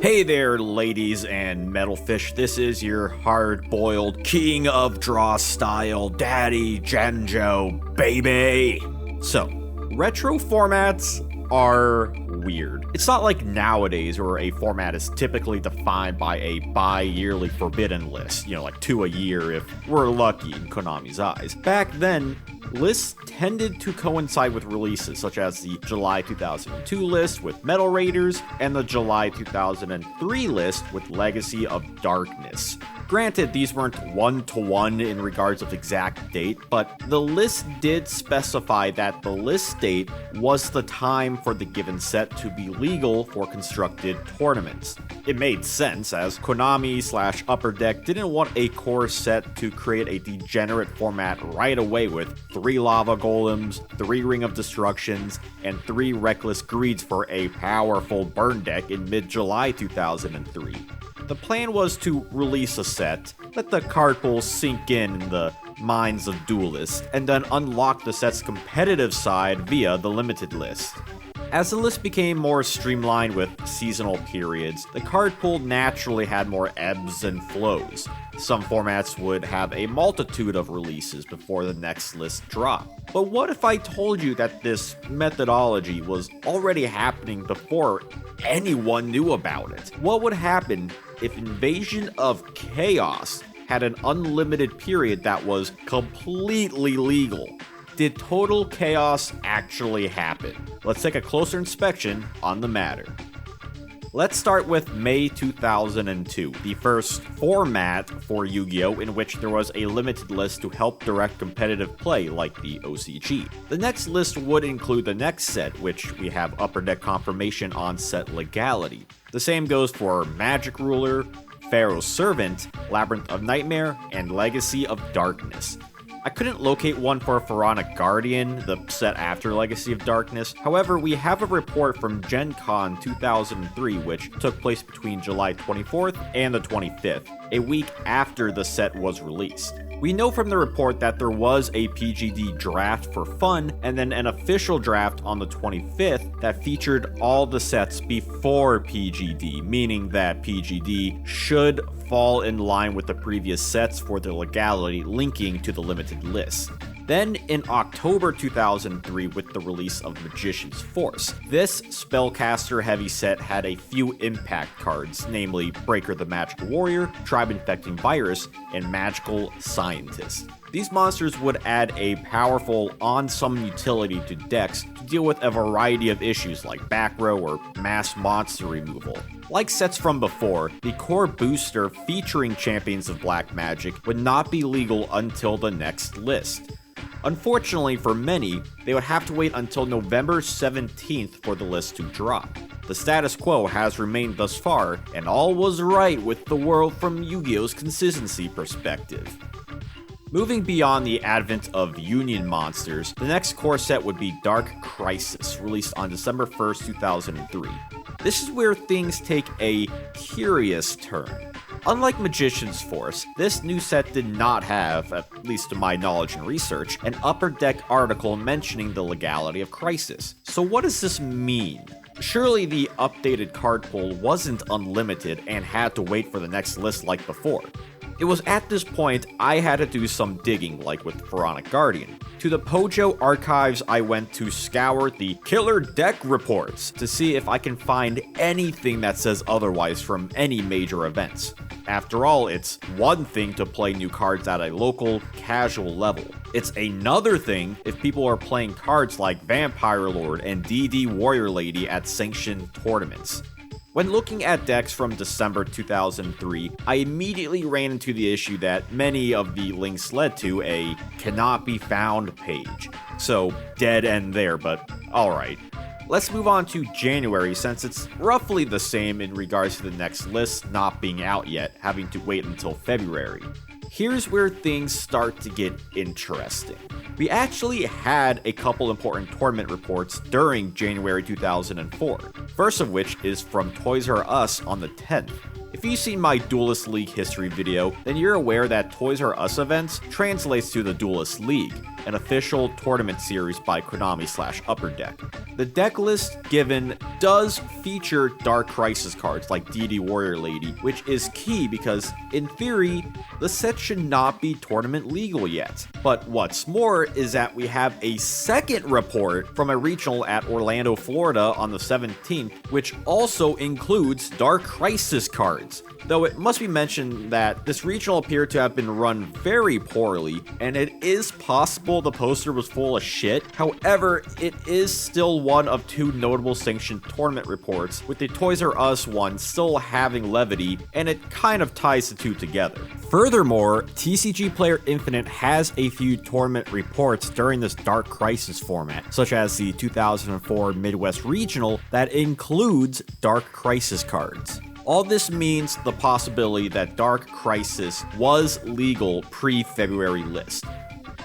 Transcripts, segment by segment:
Hey there, ladies and metalfish. This is your hard-boiled king of draw style, Daddy Janjo, baby. So, retro formats are weird. It's not like nowadays where a format is typically defined by a bi-yearly forbidden list, like 2 a year if we're lucky in Konami's eyes. Back then, lists tended to coincide with releases, such as the July 2002 list with Metal Raiders and the July 2003 list with Legacy of Darkness. Granted, these weren't one-to-one in regards of exact date, but the list did specify that the list date was the time for the given set to be legal for constructed tournaments. It made sense, as Konami/Upper Deck didn't want a core set to create a degenerate format right away with 3 Lava Golems, 3 Ring of Destructions, and 3 Reckless Greeds for a powerful burn deck in mid-July 2003. The plan was to release a set, let the card pool sink in the minds of duelists, and then unlock the set's competitive side via the limited list. As the list became more streamlined with seasonal periods, the card pool naturally had more ebbs and flows. Some formats would have a multitude of releases before the next list dropped. But what if I told you that this methodology was already happening before anyone knew about it? What would happen if Invasion of Chaos had an unlimited period that was completely legal? Did total chaos actually happen? Let's take a closer inspection on the matter. Let's start with May 2002, the first format for Yu-Gi-Oh! In which there was a limited list to help direct competitive play like the OCG. The next list would include the next set, which we have Upper Deck confirmation on set Legality. The same goes for Magic Ruler, Pharaoh's Servant, Labyrinth of Nightmare, and Legacy of Darkness. I couldn't locate one for Pharaonic Guardian, the set after Legacy of Darkness. However, we have a report from Gen Con 2003, which took place between July 24th and the 25th, a week after the set was released. We know from the report that there was a PGD draft for fun, and then an official draft on the 25th that featured all the sets before PGD, meaning that PGD should fall in line with the previous sets for the legality linking to the limited list. Then in October 2003 with the release of Magician's Force. This spellcaster heavy set had a few impact cards, namely Breaker the Magical Warrior, Tribe Infecting Virus, and Magical Scientist. These monsters would add a powerful on-summon utility to decks to deal with a variety of issues like back row or mass monster removal. Like sets from before, the core booster featuring Champions of Black Magic would not be legal until the next list. Unfortunately for many, they would have to wait until November 17th for the list to drop. The status quo has remained thus far, and all was right with the world from Yu-Gi-Oh's consistency perspective. Moving beyond the advent of Union monsters, the next core set would be Dark Crisis, released on December 1st, 2003. This is where things take a curious turn. Unlike Magician's Force, this new set did not have, at least to my knowledge and research, an Upper Deck article mentioning the legality of Crisis. So what does this mean? Surely the updated card pool wasn't unlimited and had to wait for the next list like before. It was at this point I had to do some digging, like with Pharaonic Guardian. To the Pojo archives I went to scour the killer deck reports to see if I can find anything that says otherwise from any major events. After all, it's one thing to play new cards at a local, casual level. It's another thing if people are playing cards like Vampire Lord and DD Warrior Lady at sanctioned tournaments. When looking at decks from December 2003, I immediately ran into the issue that many of the links led to a cannot be found page. So, dead end there, but alright. Let's move on to January, since it's roughly the same in regards to the next list not being out yet, having to wait until February. Here's where things start to get interesting. We actually had a couple important tournament reports during January 2004, first of which is from Toys R Us on the 10th. If you've seen my Duelist League history video, then you're aware that Toys R Us events translates to the Duelist League, an official tournament series by Konami/Upper Deck. The deck list given does feature Dark Crisis cards like DD Warrior Lady, which is key because, in theory, the set should not be tournament legal yet. But what's more is that we have a second report from a regional at Orlando, Florida on the 17th, which also includes Dark Crisis cards. Though it must be mentioned that this regional appeared to have been run very poorly, and it is possible the poster was full of shit. However, it is still one of two notable sanctioned tournament reports, with the Toys R Us one still having levity, and it kind of ties the two together. Furthermore, TCG Player Infinite has a few tournament reports during this Dark Crisis format, such as the 2004 Midwest Regional that includes Dark Crisis cards. All this means the possibility that Dark Crisis was legal pre-February list.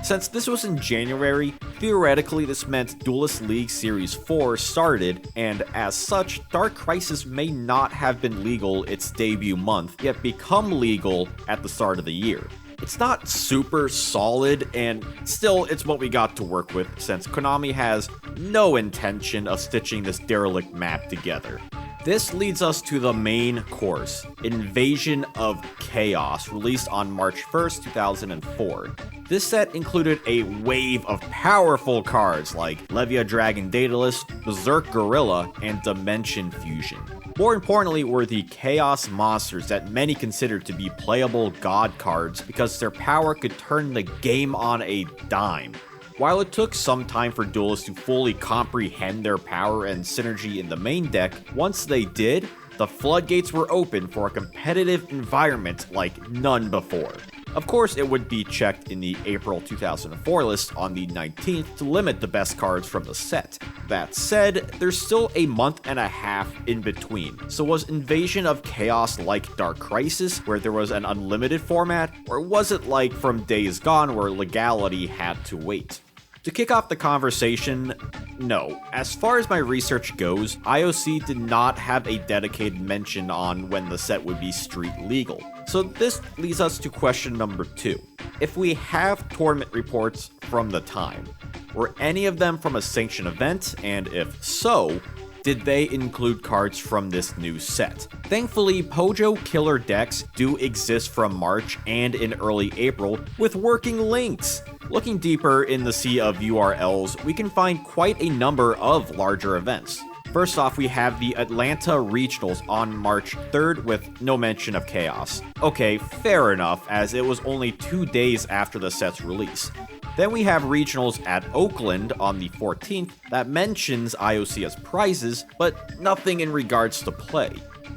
Since this was in January, theoretically this meant Duelist League Series 4 started, and as such, Dark Crisis may not have been legal its debut month, yet become legal at the start of the year. It's not super solid, and still it's what we got to work with since Konami has no intention of stitching this derelict map together. This leads us to the main course, Invasion of Chaos, released on March 1st, 2004. This set included a wave of powerful cards like Levia Dragon Daedalus, Berserk Gorilla, and Dimension Fusion. More importantly were the Chaos monsters that many considered to be playable god cards because their power could turn the game on a dime. While it took some time for duelists to fully comprehend their power and synergy in the main deck, once they did, the floodgates were open for a competitive environment like none before. Of course, it would be checked in the April 2004 list on the 19th to limit the best cards from the set. That said, there's still a month and a half in between. So was Invasion of Chaos like Dark Crisis, where there was an unlimited format, or was it like from Days Gone where Legality had to wait? To kick off the conversation, no. As far as my research goes, IOC did not have a dedicated mention on when the set would be street legal. So this leads us to question number 2. If we have tournament reports from the time, were any of them from a sanctioned event, and if so, did they include cards from this new set? Thankfully, Pojo killer decks do exist from March and in early April with working links. Looking deeper in the sea of URLs, we can find quite a number of larger events. First off, we have the Atlanta Regionals on March 3rd with no mention of Chaos. Okay, fair enough, as it was only 2 days after the set's release. Then we have regionals at Oakland on the 14th that mentions IOC as prizes, but nothing in regards to play.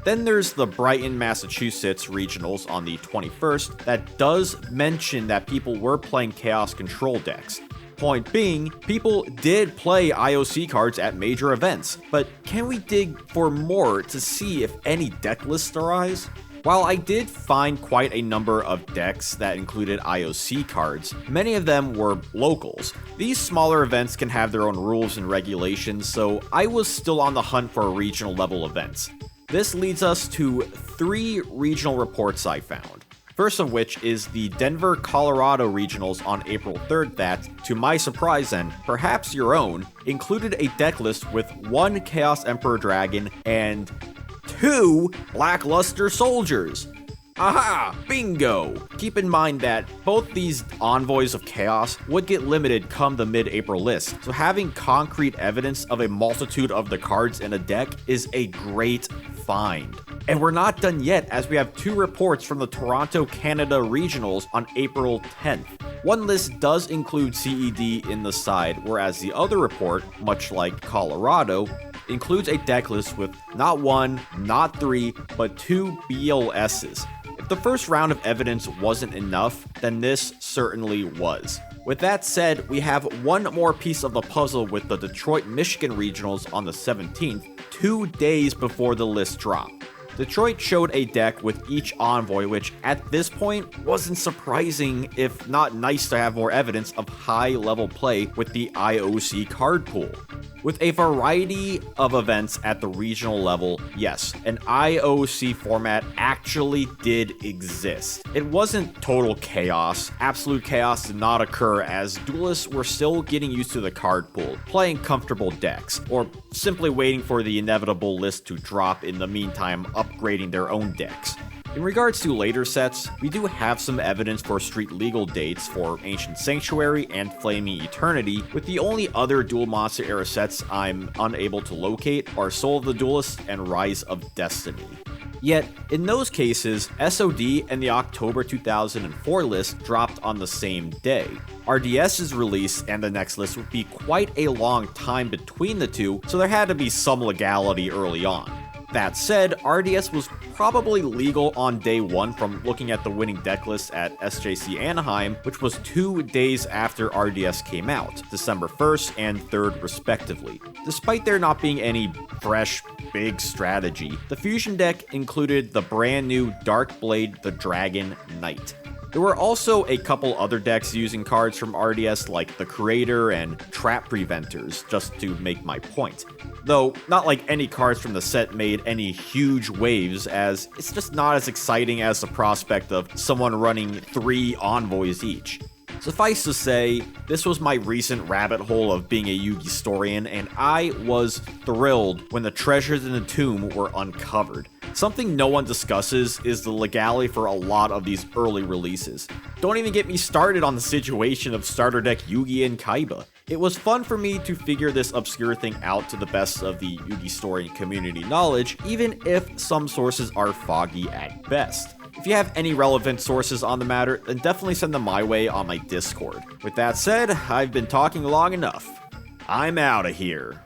Then there's the Brighton, Massachusetts regionals on the 21st that does mention that people were playing Chaos Control decks. Point being, people did play IOC cards at major events, but can we dig for more to see if any deck lists arise? While I did find quite a number of decks that included IOC cards, many of them were locals. These smaller events can have their own rules and regulations, so I was still on the hunt for regional level events. This leads us to 3 regional reports I found. First of which is the Denver, Colorado regionals on April 3rd that, to my surprise and perhaps your own, included a deck list with 1 Chaos Emperor Dragon and 2 Lackluster Soldiers. Aha! Bingo! Keep in mind that both these Envoys of Chaos would get limited come the mid-April list, so having concrete evidence of a multitude of the cards in a deck is a great find. And we're not done yet, as we have 2 reports from the Toronto, Canada regionals on April 10th. One list does include CED in the side, whereas the other report, much like Colorado, includes a deck list with not 1, not 3, but 2 BLSs. If the first round of evidence wasn't enough, then this certainly was. With that said, we have one more piece of the puzzle with the Detroit, Michigan regionals on the 17th, 2 days before the list dropped. Detroit showed a deck with each Envoy, which at this point wasn't surprising, if not nice to have more evidence of high level play with the IOC card pool. With a variety of events at the regional level, yes, an IOC format actually did exist. It wasn't total chaos. Absolute chaos did not occur as duelists were still getting used to the card pool, playing comfortable decks, or simply waiting for the inevitable list to drop, in the meantime upgrading their own decks. In regards to later sets, we do have some evidence for street legal dates for Ancient Sanctuary and Flaming Eternity, with the only other Duel Monster era sets I'm unable to locate are Soul of the Duelist and Rise of Destiny. Yet, in those cases, SOD and the October 2004 list dropped on the same day. RDS's release and the next list would be quite a long time between the two, so there had to be some legality early on. That said, RDS was probably legal on day 1 from looking at the winning deck list at SJC Anaheim, which was 2 days after RDS came out, December 1st and 3rd respectively. Despite there not being any fresh, big strategy, the fusion deck included the brand new Dark Blade the Dragon Knight. There were also a couple other decks using cards from RDS like the Creator and Trap Preventers, just to make my point. Though, not like any cards from the set made any huge waves, as it's just not as exciting as the prospect of someone running 3 envoys each. Suffice to say, this was my recent rabbit hole of being a Yugi historian, and I was thrilled when the treasures in the tomb were uncovered. Something no one discusses is the legality for a lot of these early releases. Don't even get me started on the situation of starter deck Yugi and Kaiba. It was fun for me to figure this obscure thing out to the best of the Yugi historian community knowledge, even if some sources are foggy at best. If you have any relevant sources on the matter, then definitely send them my way on my Discord. With that said, I've been talking long enough. I'm out of here.